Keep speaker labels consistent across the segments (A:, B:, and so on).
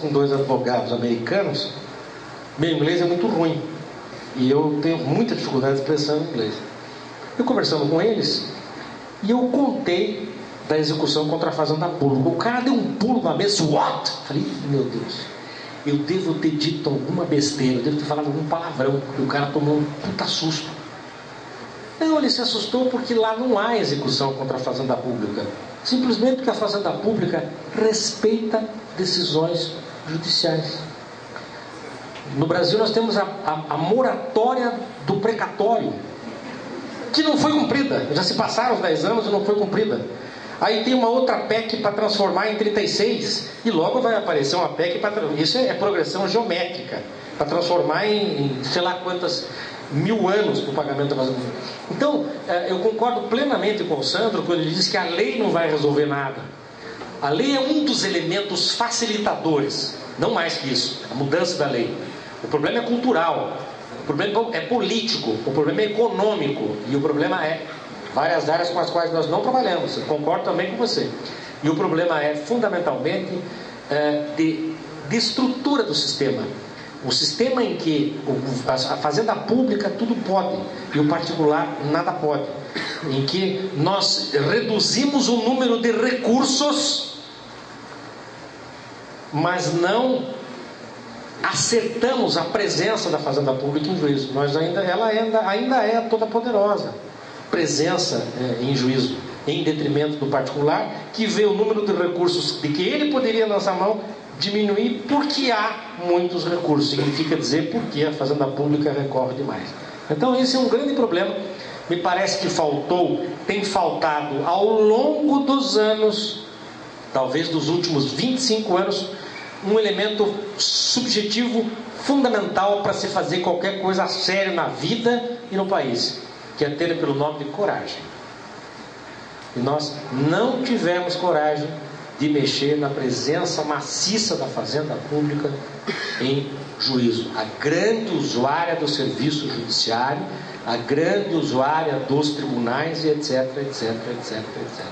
A: com 2 advogados americanos. Meu inglês é muito ruim e eu tenho muita dificuldade de expressão em inglês. Eu conversando com eles e eu contei da execução contra a fazenda pública. O cara deu um pulo na mesa. What? Falei, meu Deus, eu devo ter dito alguma besteira, eu devo ter falado algum palavrão, porque o cara tomou um puta susto. Não, ele se assustou porque lá não há execução contra a fazenda pública, simplesmente porque a fazenda pública respeita decisões judiciais. No Brasil nós temos a moratória do precatório, que não foi cumprida. Já se passaram os 10 anos e não foi cumprida. Aí tem uma outra PEC para transformar em 36 e logo vai aparecer uma PEC para... Isso é progressão geométrica, para transformar em sei lá quantas 1000 anos para o pagamento da fazenda. Então eu concordo plenamente com o Sandro quando ele diz que a lei não vai resolver nada. A lei é um dos elementos facilitadores, não mais que isso, a mudança da lei. O problema é cultural, o problema é político, o problema é econômico e o problema é várias áreas com as quais nós não trabalhamos. Eu concordo também com você. E o problema é fundamentalmente de estrutura do sistema. O sistema em que a fazenda pública tudo pode e o particular nada pode, em que nós reduzimos o número de recursos, mas não acertamos a presença da fazenda pública em juízo. Ela ainda é toda poderosa presença em juízo, em detrimento do particular, que vê o número de recursos de que ele poderia lançar mão diminuir porque há muitos recursos. Significa dizer porque a fazenda pública recorre demais. Então esse é um grande problema. Me parece que tem faltado ao longo dos anos, talvez dos últimos 25 anos, um elemento subjetivo fundamental para se fazer qualquer coisa a sério na vida e no país, que é ter pelo nome de coragem. E nós não tivemos coragem de mexer na presença maciça da fazenda pública em juízo. A grande usuária do serviço judiciário, a grande usuária dos tribunais e etc, etc, etc, etc.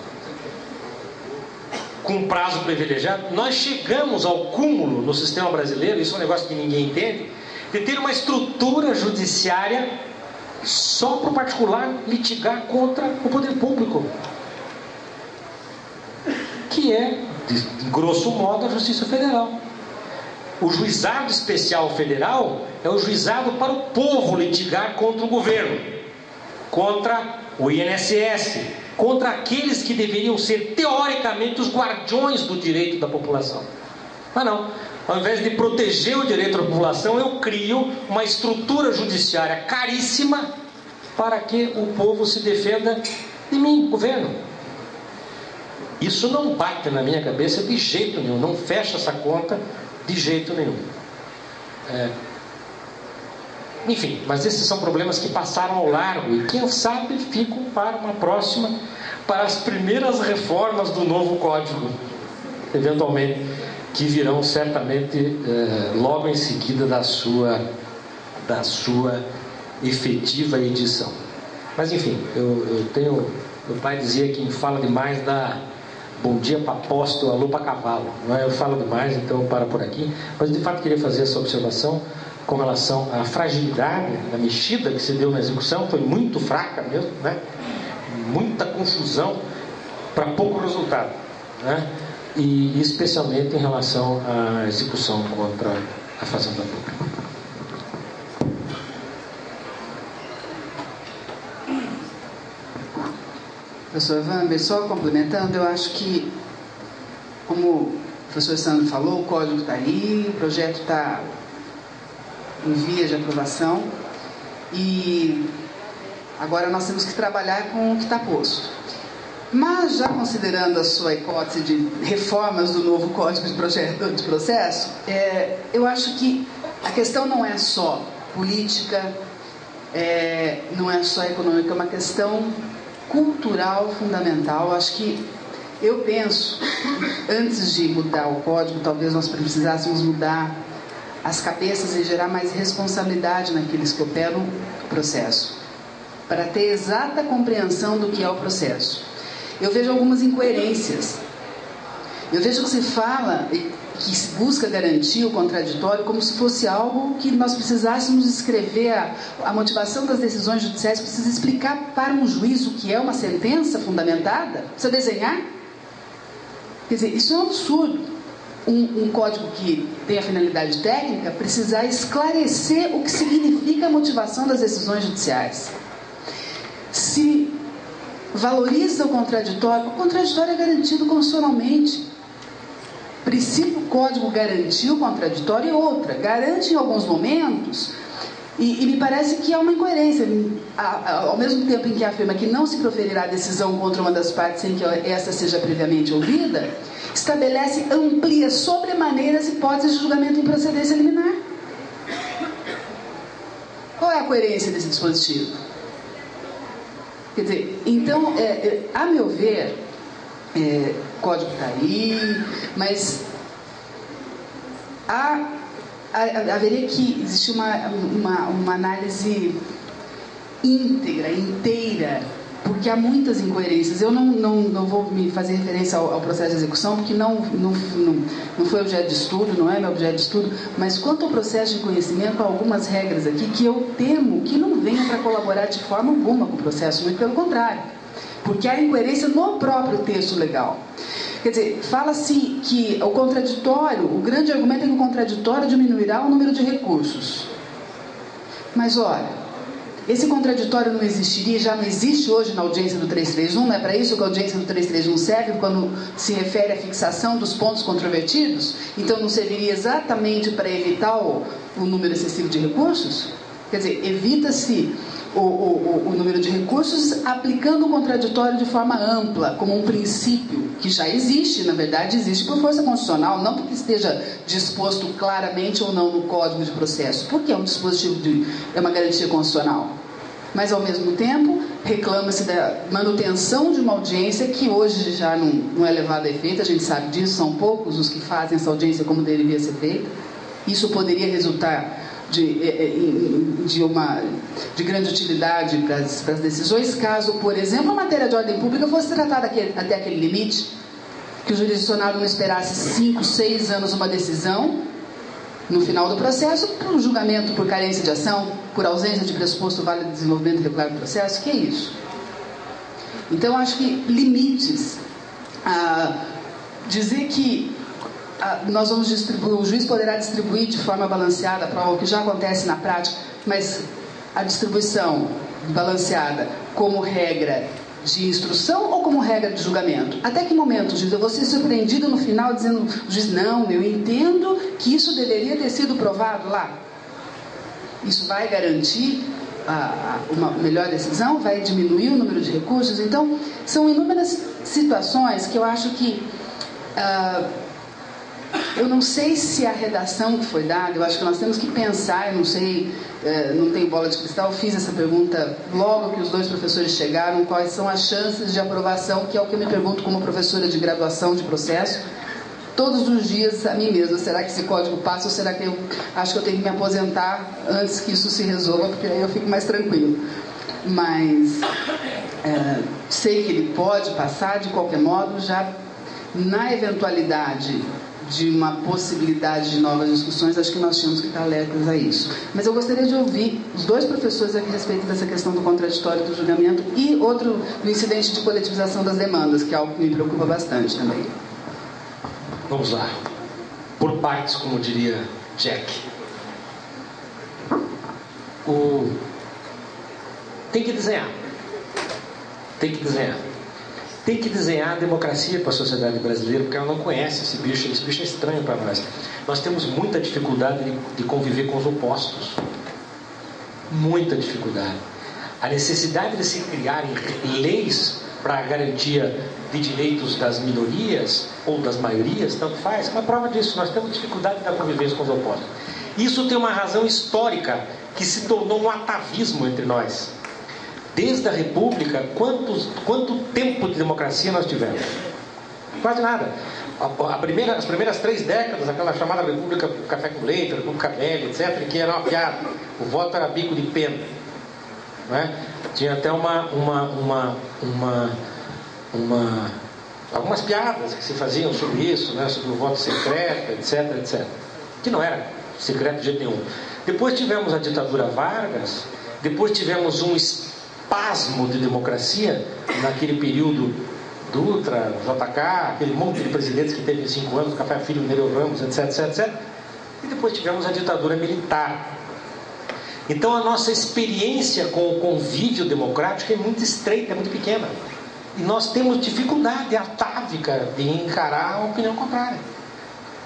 A: Com prazo privilegiado, nós chegamos ao cúmulo no sistema brasileiro, isso é um negócio que ninguém entende, de ter uma estrutura judiciária só para o particular litigar contra o poder público, que é, de grosso modo, a Justiça Federal. O juizado especial federal é o juizado para o povo litigar contra o governo, contra o INSS, contra aqueles que deveriam ser teoricamente os guardiões do direito da população. Mas não, ao invés de proteger o direito da população, eu crio uma estrutura judiciária caríssima para que o povo se defenda de mim, governo. Isso não bate na minha cabeça de jeito nenhum, não fecha essa conta de jeito nenhum. Enfim, mas esses são problemas que passaram ao largo e quem sabe ficam para uma próxima, para as primeiras reformas do novo código, eventualmente, que virão certamente logo em seguida da sua efetiva edição. Mas enfim, meu pai dizia que quem fala demais dá bom dia para apóstolo, alô para cavalo. Não é? Eu falo demais, então eu paro por aqui. Mas de fato queria fazer essa observação com relação à fragilidade da mexida que se deu na execução. Foi muito fraca mesmo, né? Muita confusão para pouco resultado, né? E especialmente em relação à execução contra a fazenda pública.
B: Professor Wander, só complementando, eu acho que, como o professor Sandro falou, o código está aí, o projeto está em via de aprovação e agora nós temos que trabalhar com o que está posto. Mas, já considerando a sua hipótese de reformas do novo Código de Processo, eu acho que a questão não é só política, não é só econômica, é uma questão cultural fundamental. Acho que, eu penso, antes de mudar o código, talvez nós precisássemos mudar as cabeças e gerar mais responsabilidade naqueles que operam o processo, para ter exata compreensão do que é o processo. Eu vejo algumas incoerências. Eu vejo que se fala que busca garantir o contraditório como se fosse algo que nós precisássemos escrever. A motivação das decisões judiciais precisa explicar para um juiz o que é uma sentença fundamentada? Precisa desenhar? Quer dizer, isso é um absurdo. Um código que tem a finalidade técnica precisar esclarecer o que significa a motivação das decisões judiciais. Se valoriza o contraditório é garantido constitucionalmente. O princípio código garantir o contraditório é outra. Garante em alguns momentos, e me parece que há uma incoerência. Ao mesmo tempo em que afirma que não se proferirá decisão contra uma das partes sem que esta seja previamente ouvida, estabelece, amplia sobremaneira as hipóteses de julgamento em procedência liminar. Qual é a coerência desse dispositivo? Quer dizer, então, a meu ver, o código está aí, mas haveria que existir uma análise inteira, porque há muitas incoerências. Eu não vou me fazer referência ao processo de execução, porque não foi objeto de estudo, não é meu objeto de estudo, mas quanto ao processo de conhecimento, há algumas regras aqui que eu temo que não venham para colaborar de forma alguma com o processo, muito pelo contrário, porque há incoerência no próprio texto legal. Quer dizer, fala-se que o contraditório, o grande argumento é que o contraditório diminuirá o número de recursos. Mas, olha, esse contraditório não existiria, já não existe hoje na audiência do 331, não é para isso que a audiência do 331 serve, quando se refere à fixação dos pontos controvertidos? Então não serviria exatamente para evitar o número excessivo de recursos? Quer dizer, evita-se o número de recursos aplicando o contraditório de forma ampla, como um princípio que já existe, na verdade existe por força constitucional, não porque esteja disposto claramente ou não no Código de Processo, porque é um dispositivo é uma garantia constitucional. Mas, ao mesmo tempo, reclama-se da manutenção de uma audiência que hoje já não é levada a efeito, a gente sabe disso, são poucos os que fazem essa audiência como deveria ser feita. Isso poderia resultar de grande utilidade para as decisões, caso, por exemplo, a matéria de ordem pública fosse tratada até aquele limite, que o jurisdicionado não esperasse 5, 6 anos uma decisão no final do processo, para um julgamento por carência de ação, por ausência de pressuposto válido de desenvolvimento regular do processo. Que é isso? Então, acho que limites, dizer que nós vamos distribuir, o juiz poderá distribuir de forma balanceada a prova, o que já acontece na prática, mas a distribuição balanceada como regra de instrução ou como regra de julgamento? Até que momento, juiz, eu vou ser surpreendido no final dizendo, juiz, não, eu entendo que isso deveria ter sido provado lá. Isso vai garantir uma melhor decisão? Vai diminuir o número de recursos? Então, são inúmeras situações que eu acho que eu não sei se a redação que foi dada, eu acho que nós temos que pensar, eu não sei, não tenho bola de cristal, fiz essa pergunta logo que os 2 professores chegaram, quais são as chances de aprovação, que é o que eu me pergunto como professora de graduação de processo, todos os dias a mim mesma, será que esse código passa ou será que eu acho que eu tenho que me aposentar antes que isso se resolva, porque aí eu fico mais tranquilo. Mas sei que ele pode passar de qualquer modo, já na eventualidade de uma possibilidade de novas discussões, acho que nós tínhamos que estar alertas a isso. Mas eu gostaria de ouvir os 2 professores a respeito dessa questão do contraditório do julgamento e outro do incidente de coletivização das demandas, que é algo que me preocupa bastante também.
A: Vamos lá. Por partes, como diria Jack. Tem que desenhar. Tem que desenhar. Tem que desenhar a democracia para a sociedade brasileira, porque ela não conhece esse bicho é estranho para nós. Nós temos muita dificuldade de conviver com os opostos. Muita dificuldade. A necessidade de se criarem leis para a garantia de direitos das minorias ou das maiorias, tanto faz, é uma prova disso. Nós temos dificuldade da convivência com os opostos. Isso tem uma razão histórica que se tornou um atavismo entre nós. Desde a República, quanto tempo de democracia nós tivemos? Quase nada. As primeiras 3 décadas, aquela chamada República Café com Leite, República Velha, etc., que era uma piada. O voto era bico de pena. Não é? Tinha até um algumas piadas que se faziam sobre isso, né, sobre o voto secreto, etc, etc, que não era secreto de jeito nenhum. Depois tivemos a ditadura Vargas, depois tivemos um espasmo de democracia naquele período Dutra, JK, aquele monte de presidentes que teve em 5 anos, Café Filho, Nereu Ramos, etc, etc, etc. E depois tivemos a ditadura militar. Então a nossa experiência com o convívio democrático é muito estreita, é muito pequena. E nós temos dificuldade atávica de encarar a opinião contrária,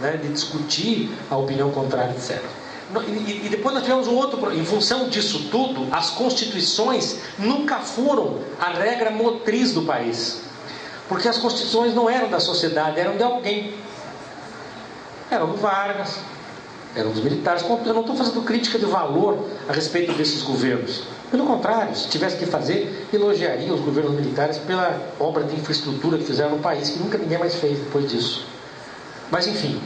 A: né? De discutir a opinião contrária, etc. E depois nós tivemos um outro, em função disso tudo, as constituições nunca foram a regra motriz do país. Porque as constituições não eram da sociedade, eram de alguém. Eram do Vargas, eram dos militares. Eu não estou fazendo crítica de valor a respeito desses governos. Pelo contrário, se tivesse que fazer, elogiaria os governos militares pela obra de infraestrutura que fizeram no país, que nunca ninguém mais fez depois disso. Mas enfim,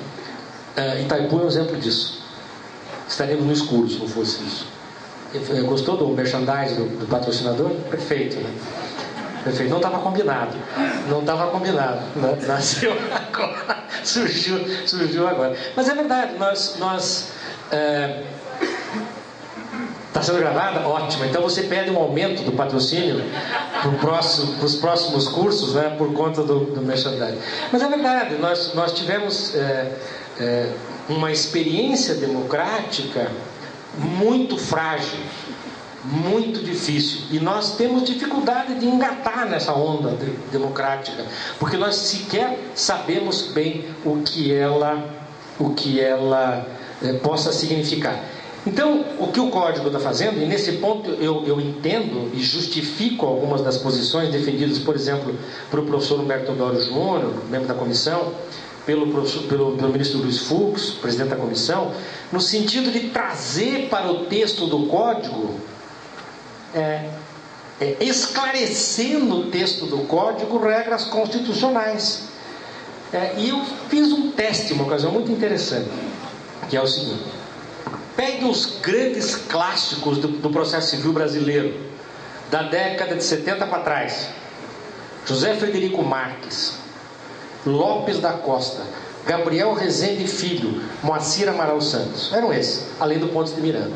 A: Itaipu é um exemplo disso. Estaríamos no escuro se não fosse isso. Gostou do merchandising do patrocinador? Perfeito, né? Perfeito. Não estava combinado. Não estava combinado. Nasceu agora. Surgiu agora. Mas é verdade, está sendo gravada? Ótimo. Então você pede um aumento do patrocínio para os próximos cursos, né, por conta do merchandising. Mas é verdade, nós tivemos uma experiência democrática muito frágil, muito difícil. E nós temos dificuldade de engatar nessa onda democrática, porque nós sequer sabemos bem o que ela possa significar. Então, o que o Código está fazendo, e nesse ponto eu entendo e justifico algumas das posições defendidas, por exemplo, pelo professor Humberto Teodoro Júnior, membro da comissão, pelo ministro Luiz Fux, presidente da comissão, no sentido de trazer para o texto do Código, esclarecendo o texto do Código, regras constitucionais. E eu fiz um teste, uma ocasião muito interessante, que é o seguinte: pegue os grandes clássicos do processo civil brasileiro, da década de 70 para trás. José Frederico Marques, Lopes da Costa, Gabriel Rezende Filho, Moacir Amaral Santos. Eram esses, além do Pontes de Miranda.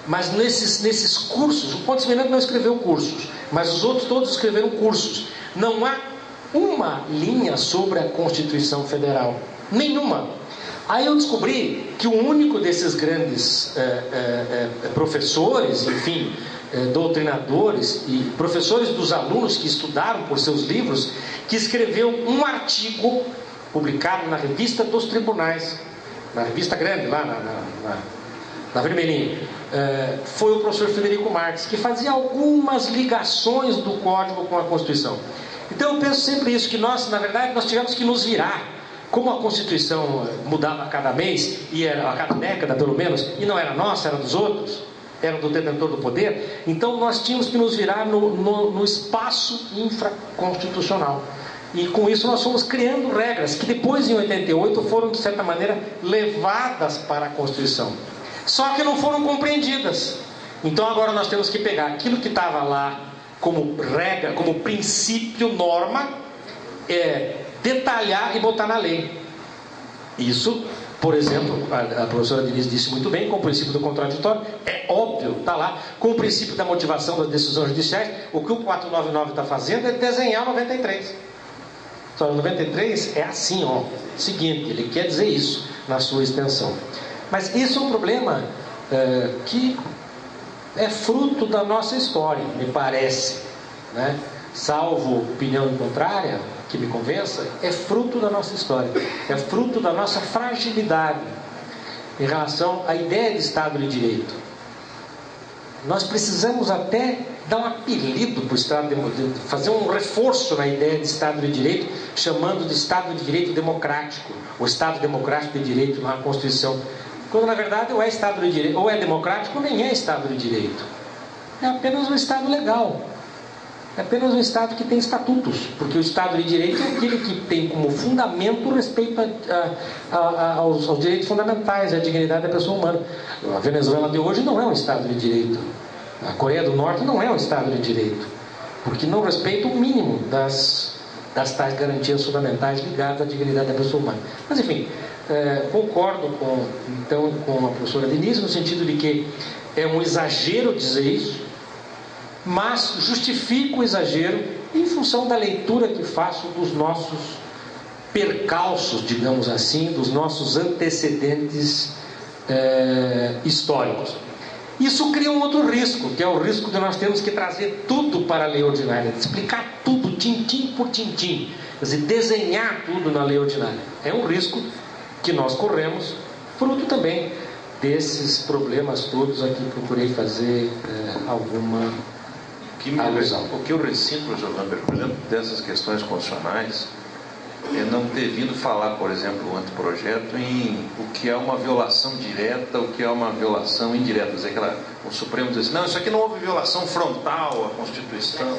A: Mas nesses cursos, o Pontes de Miranda não escreveu cursos, mas os outros todos escreveram cursos. Não há uma linha sobre a Constituição Federal. Nenhuma. Aí eu descobri que o único desses grandes professores, enfim, doutrinadores e professores dos alunos que estudaram por seus livros, que escreveu um artigo publicado na Revista dos Tribunais, na revista grande, lá na Vermelhinha, foi o professor Frederico Marques, que fazia algumas ligações do Código com a Constituição. Então eu penso sempre isso, que nós, na verdade, nós tivemos que nos virar. Como a Constituição mudava a cada mês, e era a cada década pelo menos, e não era nossa, era dos outros, era do detentor do poder, então nós tínhamos que nos virar no espaço infraconstitucional. E com isso nós fomos criando regras que depois, em 88, foram, de certa maneira, levadas para a Constituição. Só que não foram compreendidas. Então agora nós temos que pegar aquilo que estava lá como regra, como princípio, norma, detalhar e botar na lei. Isso, por exemplo, a professora Denise disse muito bem, com o princípio do contraditório, é óbvio, está lá. Com o princípio da motivação das decisões judiciais, o que o 499 está fazendo é desenhar o 93. Só o 93 é assim, ó, seguinte, ele quer dizer isso na sua extensão. Mas isso é um problema que é fruto da nossa história, me parece, né? Salvo opinião contrária que me convença, é fruto da nossa história, é fruto da nossa fragilidade em relação à ideia de Estado de Direito. Nós precisamos até dar um apelido para o Estado de Direito, fazer um reforço na ideia de Estado de Direito, chamando de Estado de Direito Democrático, o Estado Democrático de Direito na Constituição, quando na verdade ou é Estado de Direito, ou é democrático, ou nem é Estado de Direito. É apenas um Estado legal. É apenas um Estado que tem estatutos, porque o Estado de Direito é aquele que tem como fundamento o respeito aos direitos fundamentais, à dignidade da pessoa humana. A Venezuela de hoje não é um Estado de Direito. A Coreia do Norte não é um Estado de Direito, porque não respeita o mínimo das das tais garantias fundamentais ligadas à dignidade da pessoa humana. Mas, enfim, concordo com a professora Denise, no sentido de que é um exagero dizer isso, mas justifico o exagero em função da leitura que faço dos nossos percalços, digamos assim, dos nossos antecedentes históricos. Isso cria um outro risco, que é o risco de nós termos que trazer tudo para a lei ordinária, explicar tudo, tintim por tintim, quer dizer, desenhar tudo na lei ordinária. É um risco que nós corremos, fruto também desses problemas todos a que procurei fazer alguma alusão.
C: O que eu ressinto, professor Lambert, por exemplo, dessas questões constitucionais, é não ter vindo falar, por exemplo, o anteprojeto em o que é uma violação direta, o que é uma violação indireta. Quer dizer, o Supremo diz assim, não, isso aqui não houve violação frontal à Constituição,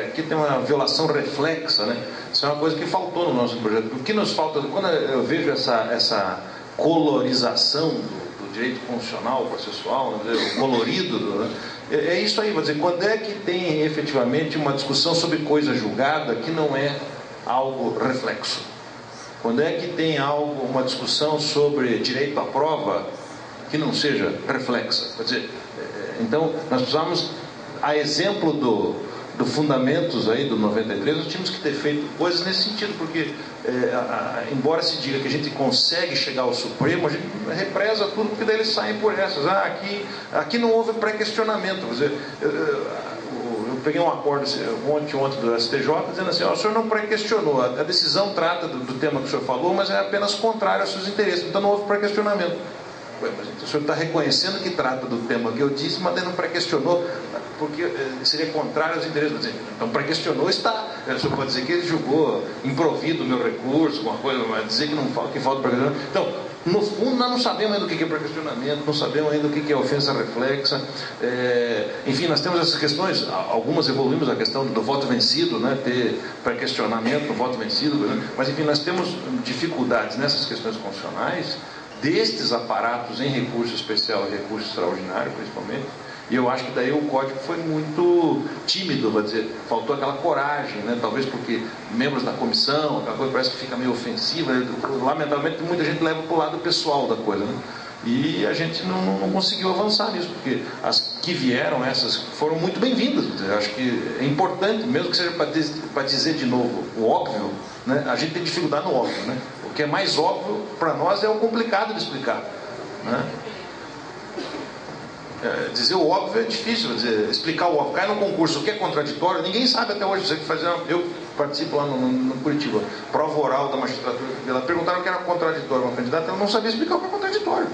C: aqui tem uma violação reflexa, né? Isso é uma coisa que faltou no nosso projeto. O que nos falta, quando eu vejo essa colorização do direito constitucional, processual, o colorido, é isso aí, vou dizer, quando é que tem efetivamente uma discussão sobre coisa julgada que não é algo reflexo? Quando é que tem uma discussão sobre direito à prova que não seja reflexa? Quer dizer, então nós precisamos, a exemplo do Fundamentos aí do 93, nós tínhamos que ter feito coisas nesse sentido, porque embora se diga que a gente consegue chegar ao Supremo, a gente represa tudo, porque daí eles saem por essas. Aqui não houve pré-questionamento. Quer dizer, eu peguei um acordo ontem do STJ dizendo assim, o senhor não pré-questionou, a decisão trata do tema que o senhor falou, mas é apenas contrário aos seus interesses, então não houve pré-questionamento. Mas o senhor está reconhecendo que trata do tema que eu disse, mas não pré-questionou, porque seria contrário aos interesses. Então pré-questionou está. O senhor pode dizer que ele julgou improvido o meu recurso, alguma coisa, mas dizer que falta pré-questionamento. Então, no fundo, nós não sabemos ainda o que é pré-questionamento, não sabemos ainda o que é ofensa reflexa. Enfim, nós temos essas questões, algumas evoluímos a questão do voto vencido, né, ter pré-questionamento do voto vencido, mas enfim, nós temos dificuldades nessas questões constitucionais, destes aparatos em recurso especial e recurso extraordinário, principalmente. E eu acho que daí o código foi muito tímido, vou dizer, faltou aquela coragem, né? Talvez porque membros da comissão, aquela coisa parece que fica meio ofensiva, lamentavelmente muita gente leva para o lado pessoal da coisa, né? E a gente não conseguiu avançar nisso, porque as que vieram, essas foram muito bem-vindas. Eu acho que é importante, mesmo que seja para dizer de novo o óbvio, né? A gente tem dificuldade no óbvio, né? O que é mais óbvio para nós é o complicado de explicar, né? Dizer o óbvio é difícil, dizer, explicar o óbvio. Cai no concurso, o que é contraditório, ninguém sabe até hoje. Você que faz, eu participo lá no Curitiba, prova oral da magistratura. Ela perguntaram o que era contraditório uma candidata, ela não sabia explicar o que é contraditório.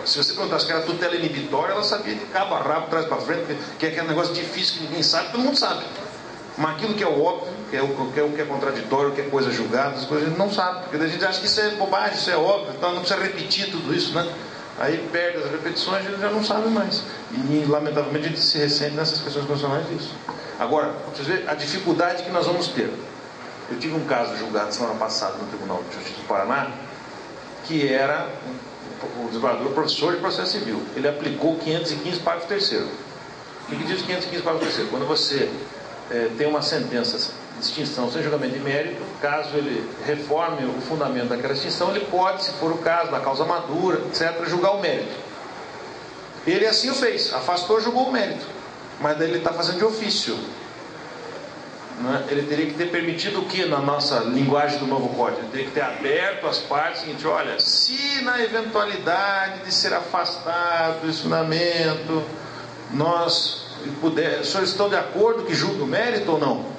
C: Se você perguntasse que era tutela inibitória, ela sabia de cabo a rabo, trás para frente, que é aquele negócio difícil que ninguém sabe, todo mundo sabe. Mas aquilo que é o óbvio, que é o que é contraditório, que é coisa julgada, as coisas a gente não sabe, porque a gente acha que isso é bobagem, isso é óbvio, então não precisa repetir tudo isso, né? Aí perde as repetições, a gente já não sabe mais. E lamentavelmente a gente se ressente nessas questões constitucionais disso. Agora, vocês veem a dificuldade que nós vamos ter. Eu tive um caso julgado semana passada no Tribunal de Justiça do Paraná, que era o desembargador professor de processo civil. Ele aplicou 515 parágrafo 3º. O que diz 515 parágrafo 3º? Quando você tem uma sentença de extinção sem julgamento de mérito, caso ele reforme o fundamento daquela extinção, ele pode, se for o caso, da causa madura, etc., julgar o mérito. Ele assim o fez, afastou, julgou o mérito, mas daí ele está fazendo de ofício, né? Ele teria que ter permitido o que na nossa linguagem do novo código? Ele teria que ter aberto as partes, seguinte, olha, se na eventualidade de ser afastado esse fundamento, nós puder, os senhores estão de acordo que julgue o mérito ou não?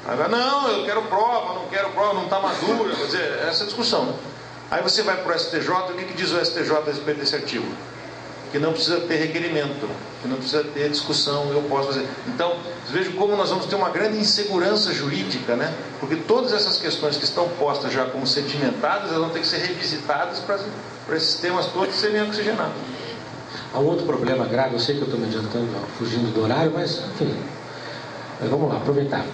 C: Agora, não, eu quero prova, não quero prova, não está madura. Quer dizer, essa é a discussão, né? Aí você vai para o STJ, o que diz o STJ a respeito desse artigo? Que não precisa ter requerimento, que não precisa ter discussão, eu posso fazer. Então, vejam como nós vamos ter uma grande insegurança jurídica, né? Porque todas essas questões que estão postas já como sedimentadas, elas vão ter que ser revisitadas para esses temas todos serem oxigenados.
A: Há um outro problema grave, eu sei que eu estou me adiantando, fugindo do horário, mas, enfim, vamos lá, aproveitar.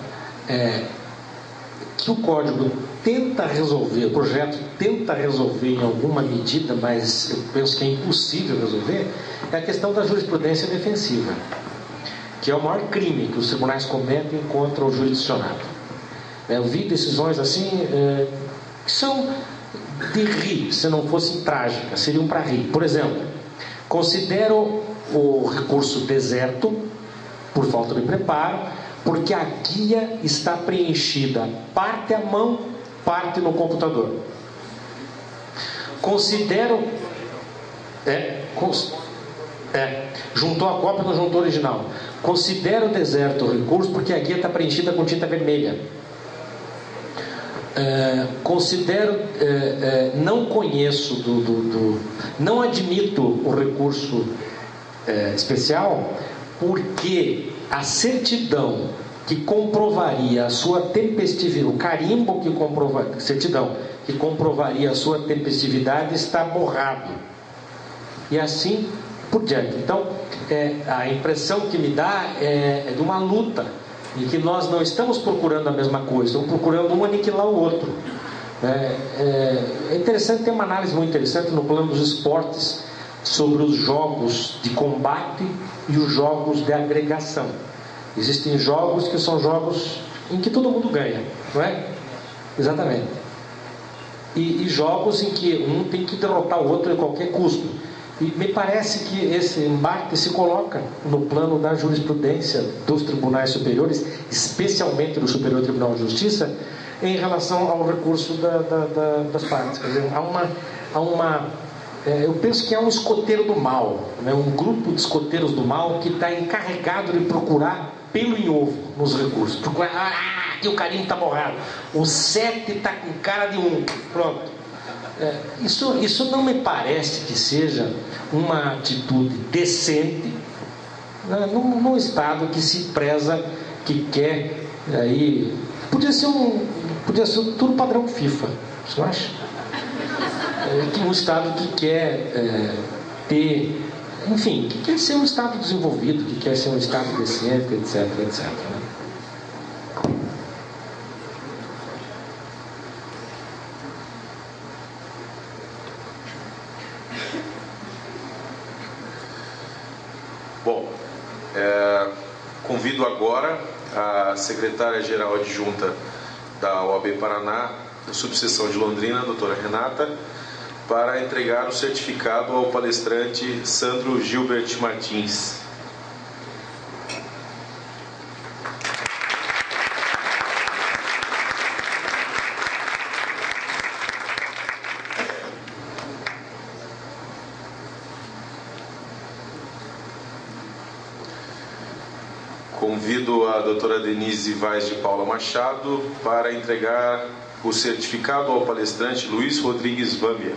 A: Que o código tenta resolver, o projeto tenta resolver em alguma medida, mas eu penso que é impossível resolver, é a questão da jurisprudência defensiva, que é o maior crime que os tribunais cometem contra o jurisdicionado. Eu vi decisões assim que são de rir, se não fossem trágicas, seriam para rir. Por exemplo, considero o recurso deserto por falta de preparo, porque a guia está preenchida parte à mão, parte no computador. Considero juntou a cópia, não juntou o original. Considero o deserto o recurso porque a guia está preenchida com tinta vermelha. Não conheço não admito o recurso especial, porque a certidão que comprovaria a sua tempestividade, o carimbo certidão que comprovaria a sua tempestividade está borrado, e assim por diante. Então a impressão que me dá é de uma luta em que nós não estamos procurando a mesma coisa, estamos procurando um aniquilar o outro. É interessante, tem uma análise muito interessante no plano dos esportes sobre os jogos de combate e os jogos de agregação. Existem jogos que são jogos em que todo mundo ganha, não é? Exatamente. E jogos em que um tem que derrotar o outro a qualquer custo. E me parece que esse embate se coloca no plano da jurisprudência dos tribunais superiores, especialmente do Superior Tribunal de Justiça, em relação ao recurso das partes. Quer dizer, eu penso que é um escoteiro do mal, né? Um grupo de escoteiros do mal que está encarregado de procurar pelo em ovo nos recursos. Procurar, aqui o carimbo está borrado, o 7 está com cara de 1, pronto. Isso não me parece que seja uma atitude decente, né, num Estado que se preza, que quer aí, podia ser tudo padrão FIFA, você não acha? Um Estado que quer ter, enfim, que quer ser um Estado desenvolvido, que quer ser um Estado decente, etc, etc, né?
C: Bom, convido agora a secretária-geral adjunta da OAB Paraná, da subseção de Londrina, a doutora Renata, para entregar o certificado ao palestrante Sandro Gilbert Martins. Convido a doutora Denise Vaz de Paula Machado para entregar o certificado ao palestrante Luiz Rodrigues Vâmbia.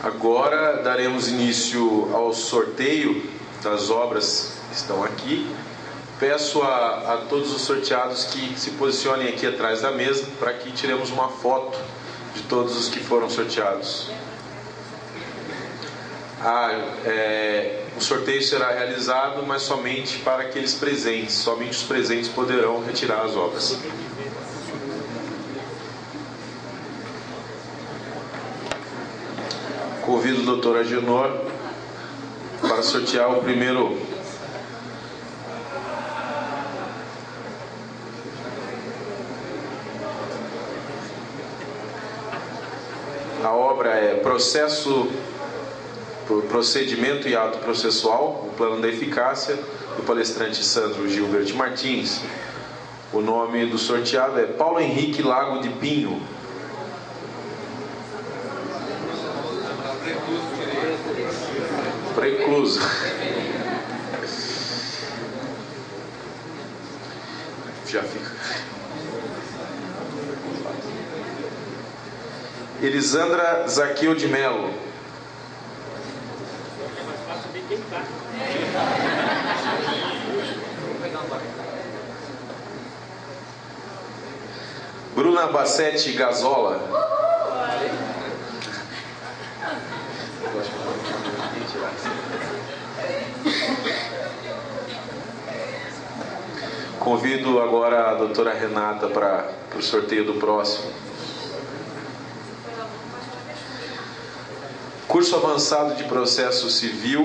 C: Agora daremos início ao sorteio das obras que estão aqui. Peço a todos os sorteados que se posicionem aqui atrás da mesa para que tiremos uma foto de todos os que foram sorteados. O sorteio será realizado, mas somente para aqueles presentes. Somente os presentes poderão retirar as obras. Convido o doutor Agenor para sortear o primeiro. A obra é Procedimento e Ato Processual, o Plano da Eficácia, do palestrante Sandro Gilbert Martins. O nome do sorteado é Paulo Henrique Lago de Pinho. Precluso. Já fica. Elisandra Zaqueu de Melo. Bruna Bassetti Gazola.
D: Convido agora a doutora Renata para o sorteio do próximo. Curso avançado de processo civil,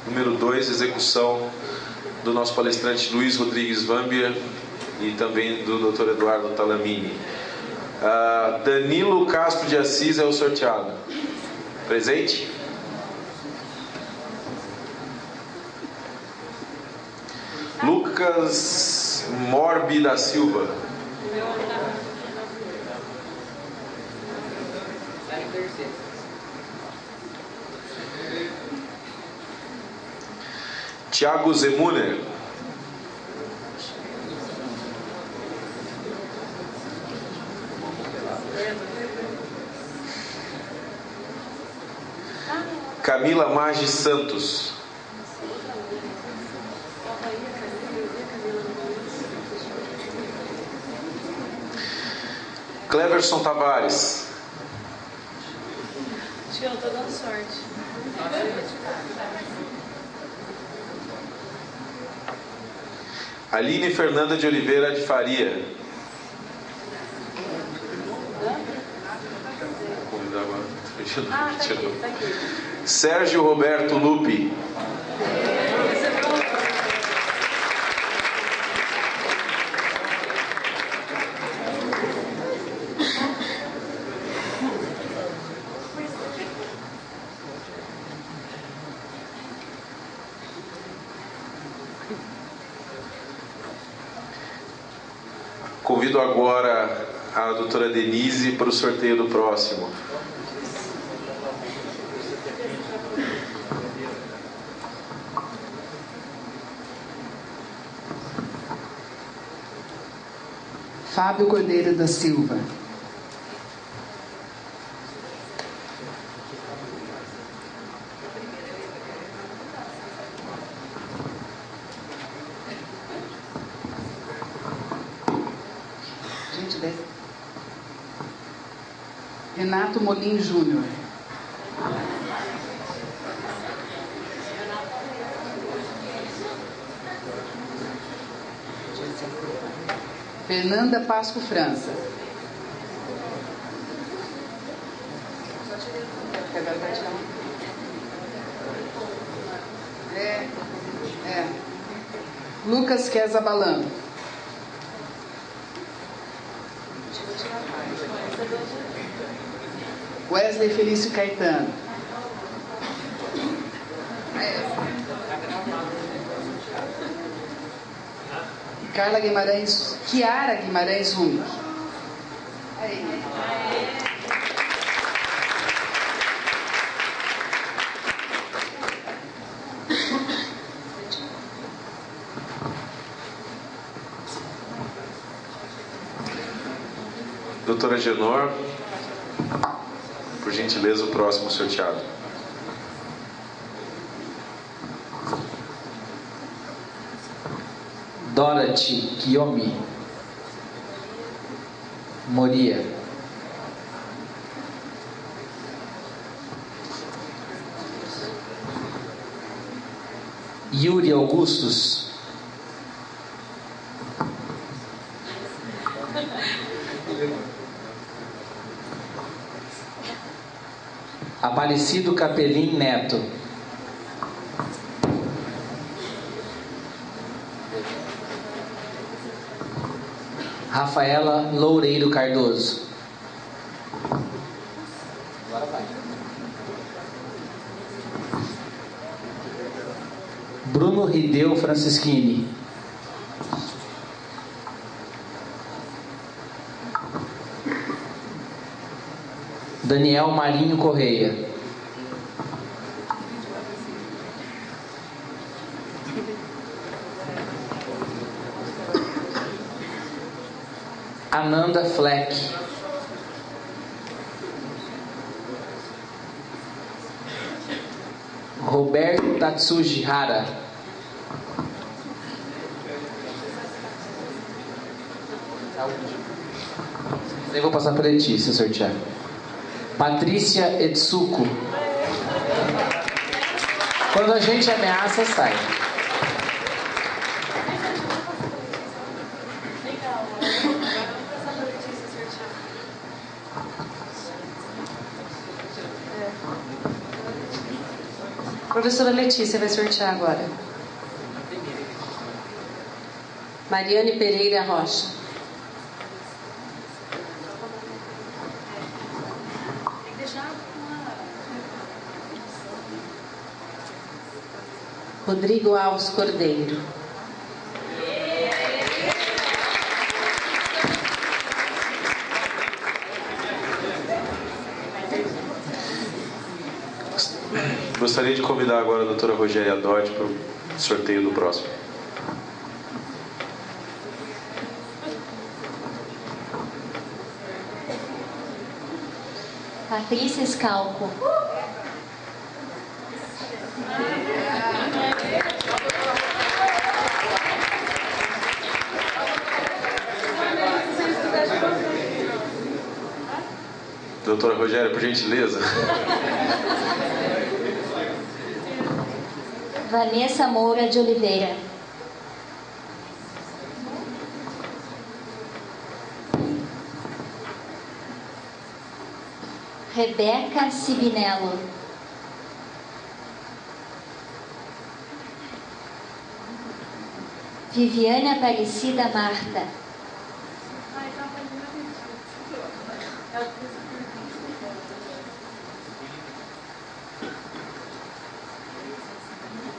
D: número 2, execução do nosso palestrante Luiz Rodrigues Vambier e também do Dr. Eduardo Talamini. Danilo Castro de Assis é o sorteado. Presente? Lucas Morbi da Silva. Tiago Zemuner. Camila Maggi Santos. Cleverson Tavares.
E: Tio, eu tô dando sorte.
D: Aline Fernanda de Oliveira de Faria.
E: Tá aqui.
D: Sérgio Roberto Lupi. Convido agora a doutora Denise para o sorteio do próximo.
B: Fábio Cordeiro da Silva. Renato Molim Júnior. Fernanda Pasco França. Lucas Quezabalan. Wesley Felício Caetano. Carla Guimarães, Kiara Guimarães Rumi.
D: Doutora Genor, por gentileza, o próximo sorteado.
F: Dorothy Kiyomi Moria. Yuri Augustus. Aparecido Capelim Neto. Rafaela Loureiro Cardoso. Agora vai. Bruno Rideu Francischini. Daniel Marinho Correia. Ananda Fleck. Roberto Tatsuji Hara. Eu vou passar para a Letícia sortear. Patrícia Etsuko. Quando a gente ameaça, sai.
G: Professora Letícia vai sortear agora. Mariane Pereira Rocha. Rodrigo Alves Cordeiro.
D: Gostaria de convidar agora a doutora Rogéria Dodge para o sorteio do próximo.
H: Patrícia Scalco.
D: Doutora Rogéria, por gentileza.
H: Vanessa Moura de Oliveira. Rebeca Sibinello. Viviane Aparecida Marta.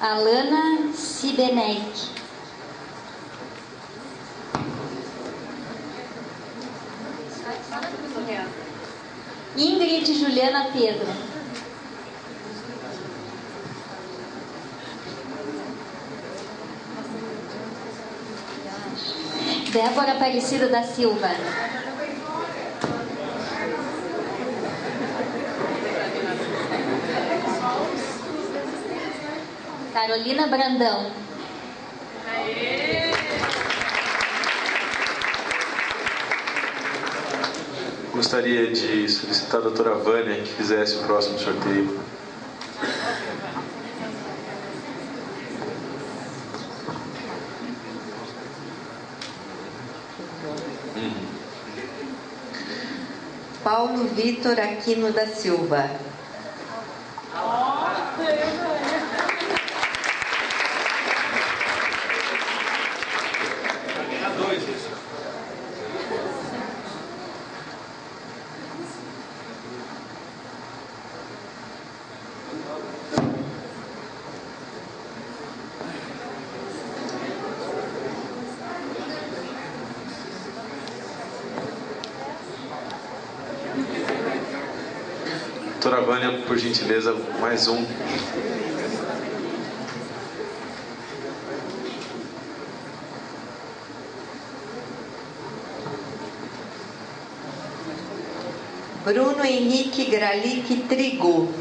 H: Alana Sibenek. Ingrid Juliana Pedro. Débora Aparecida da Silva. Carolina Brandão.
D: Gostaria de solicitar a doutora Vânia que fizesse o próximo sorteio.
I: Paulo Vitor Aquino da Silva.
D: Doutora Vânia, por gentileza, mais um.
I: Bruno Henrique Gralic Trigo.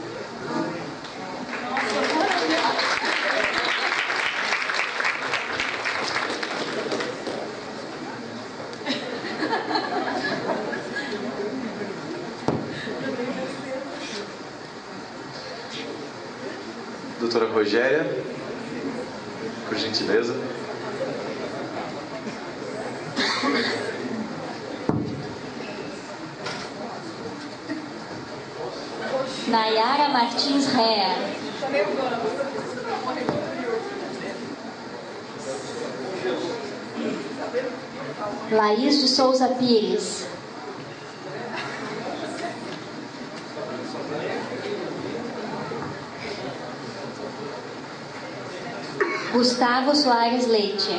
D: Doutora Rogéria, por gentileza.
H: Nayara Martins Rea. Laís de Souza Pires. Gustavo Soares Leite.